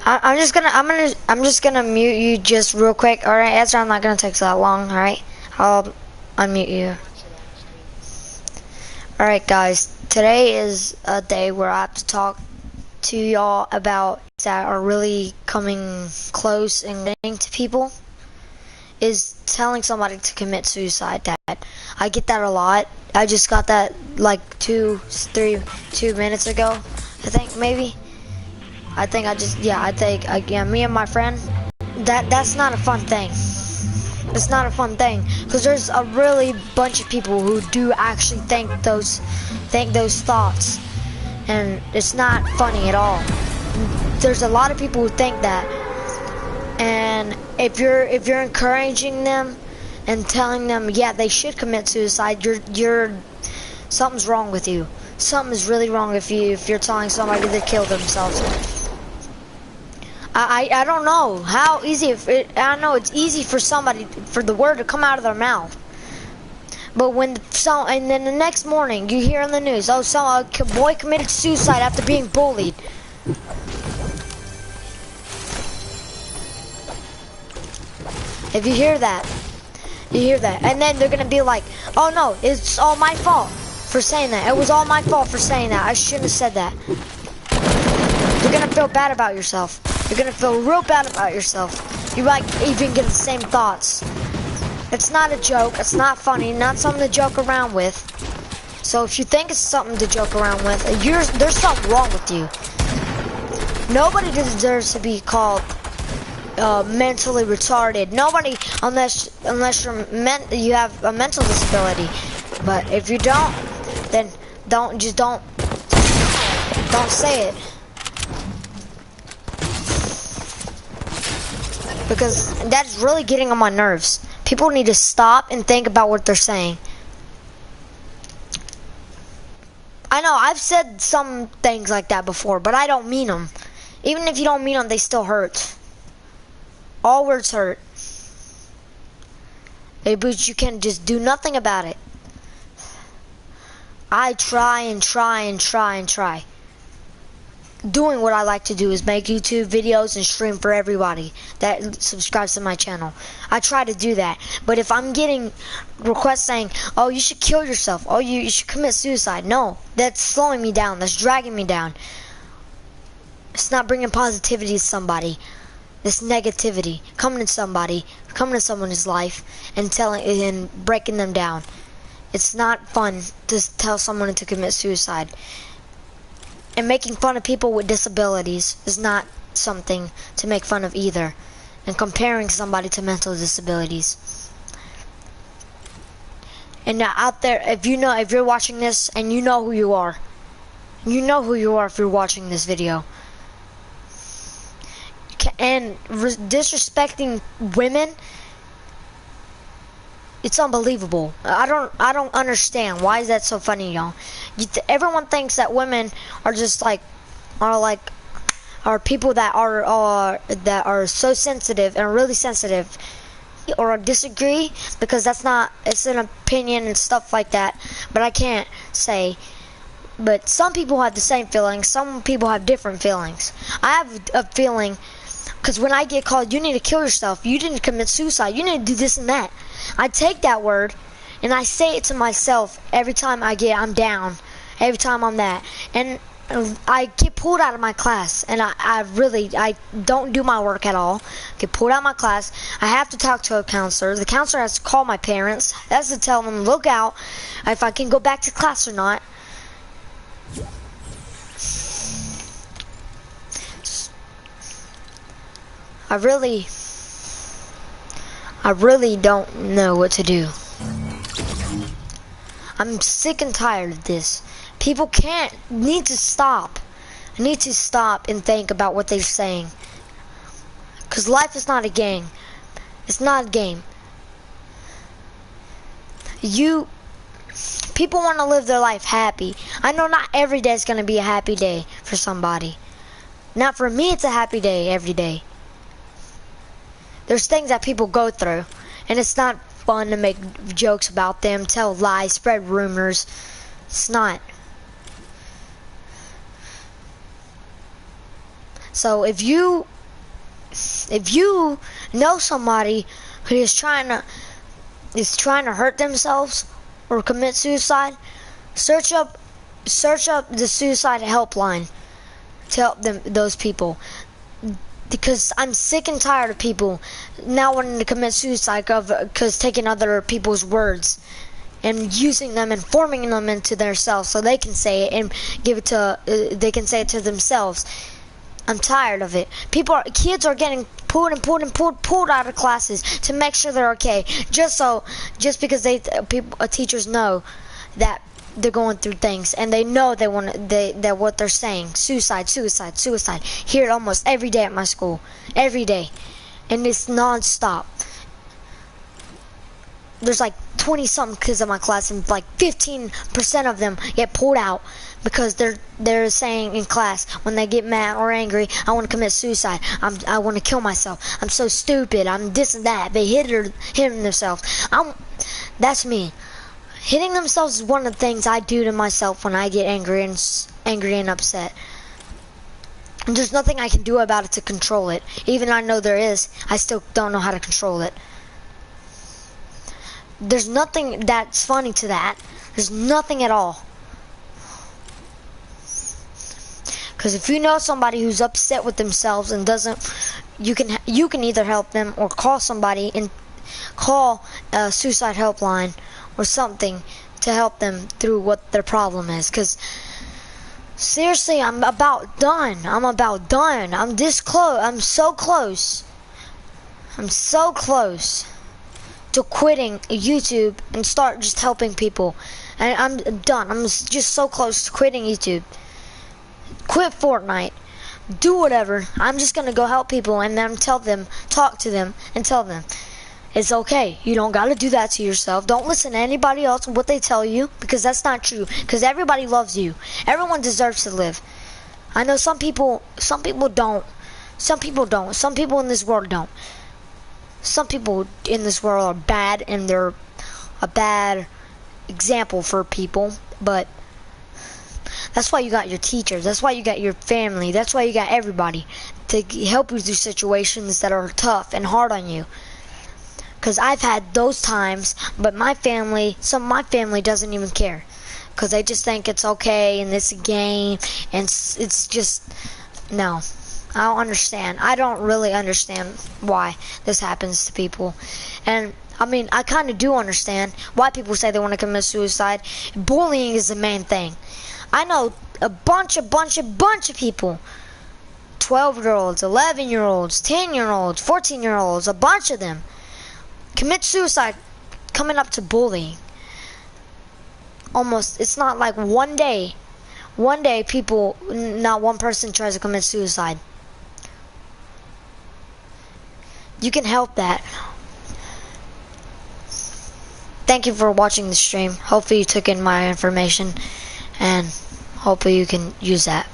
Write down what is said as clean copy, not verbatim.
I'm just gonna mute you just real quick. All right, Ezra, I'm not gonna take that long. All right, I'll unmute you. All right, guys. Today is a day where I have to talk to y'all about that are really coming close and getting to people. Is telling somebody to commit suicide. That I get that a lot. I just got that like 2 minutes ago. I think maybe. I think me and my friend, that's not a fun thing. It's not a fun thing because there's a really bunch of people who do actually think those thoughts, and it's not funny at all. There's a lot of people who think that, and if you're encouraging them and telling them, yeah, they should commit suicide, you're something's wrong with you. Something is really wrong if you're telling somebody to kill themselves. I don't know how easy I know it's easy for somebody for the word to come out of their mouth, but and then the next morning you hear on the news, oh, a boy committed suicide after being bullied. If you hear that, and then they're gonna be like, oh no, it's all my fault for saying that. It was all my fault for saying that. I shouldn't have said that. You're gonna feel bad about yourself. You're gonna feel real bad about yourself. You might even get the same thoughts. It's not a joke. It's not funny. Not something to joke around with. So if you think it's something to joke around with, there's something wrong with you. Nobody deserves to be called mentally retarded. Nobody, unless you have a mental disability. But if you don't, then don't say it. Because that's really getting on my nerves. People need to stop and think about what they're saying. I know, I've said some things like that before, but I don't mean them. Even if you don't mean them, they still hurt. All words hurt. But you can just do nothing about it. I try and try and try and try. Doing what I like to do is make YouTube videos and stream for everybody that subscribes to my channel. I try to do that. But if I'm getting requests saying, oh, you should kill yourself, oh, you should commit suicide, no, that's slowing me down, that's dragging me down. It's not bringing positivity to somebody. This negativity coming to someone's life and breaking them down. It's not fun to tell someone to commit suicide. And making fun of people with disabilities is not something to make fun of either. And comparing somebody to mental disabilities. And now out there, if you're watching this and you know who you are. You know who you are if you're watching this video. And disrespecting women, it's unbelievable. I don't understand. Why is that so funny, y'all? Everyone thinks that women are just are people that are so sensitive and really sensitive, or disagree, because it's an opinion and stuff like that. But I can't say. But some people have the same feelings. Some people have different feelings. I have a feeling. Because when I get called, you need to kill yourself, you didn't commit suicide, you need to do this and that, I take that word and I say it to myself every time I'm down, every time I'm that. And I get pulled out of my class, and I don't do my work at all. Get pulled out of my class. I have to talk to a counselor. The counselor has to call my parents, has to tell them, look out, if I can go back to class or not. I really don't know what to do. I'm sick and tired of this. People need to stop. Need to stop and think about what they're saying. Because life is not a game. It's not a game. People want to live their life happy. I know not every day is going to be a happy day for somebody. Not for me, it's a happy day every day. There's things that people go through, and it's not fun to make jokes about them, tell lies, spread rumors. It's not. So if you if you know somebody who is trying to hurt themselves or commit suicide, search up the suicide helpline to help those people. Because I'm sick and tired of people now wanting to commit suicide because taking other people's words and using them and forming them into themselves so they can say it and they can say it to themselves. I'm tired of it. Kids are getting pulled out of classes to make sure they're okay, just because teachers know that they're going through things and they know that what they're saying, suicide, hear it almost every day at my school, every day, and it's non-stop. There's like 20 something kids in my class, and like 15% of them get pulled out because they're saying in class when they get mad or angry, I want to commit suicide, I want to kill myself, I'm so stupid, I'm this and that. They hitting themselves. That's me. Hitting themselves is one of the things I do to myself when I get angry and upset. And there's nothing I can do about it to control it. Even I know there is, I still don't know how to control it. There's nothing that's funny to that. There's nothing at all. Because if you know somebody who's upset with themselves and you can either help them or call somebody and call a suicide helpline or something to help them through what their problem is. Because seriously, I'm about done. I'm this close. I'm so close to quitting YouTube and start just helping people. And I'm done. I'm just so close to quitting YouTube. Quit Fortnite. Do whatever. I'm just gonna go help people and then talk to them and tell them it's okay. You don't gotta do that to yourself. Don't listen to anybody else and what they tell you, because that's not true. Because everybody loves you. Everyone deserves to live. I know some people don't. Some people in this world don't. Some people in this world are bad and they're a bad example for people, but that's why you got your teachers. That's why you got your family. That's why you got everybody to help you through situations that are tough and hard on you. Because I've had those times, but some of my family doesn't even care. Because they just think it's okay and it's a game, and it's just, no. I don't understand. I don't really understand why this happens to people. And I mean, I kind of do understand why people say they want to commit suicide. Bullying is the main thing. I know a bunch of people, 12-year-olds, 11-year-olds, 10-year-olds, 14-year-olds, a bunch of them commit suicide coming up to bullying. Almost, it's not like one day people, not one person tries to commit suicide. You can help that. Thank you for watching the stream. Hopefully you took in my information and hopefully you can use that.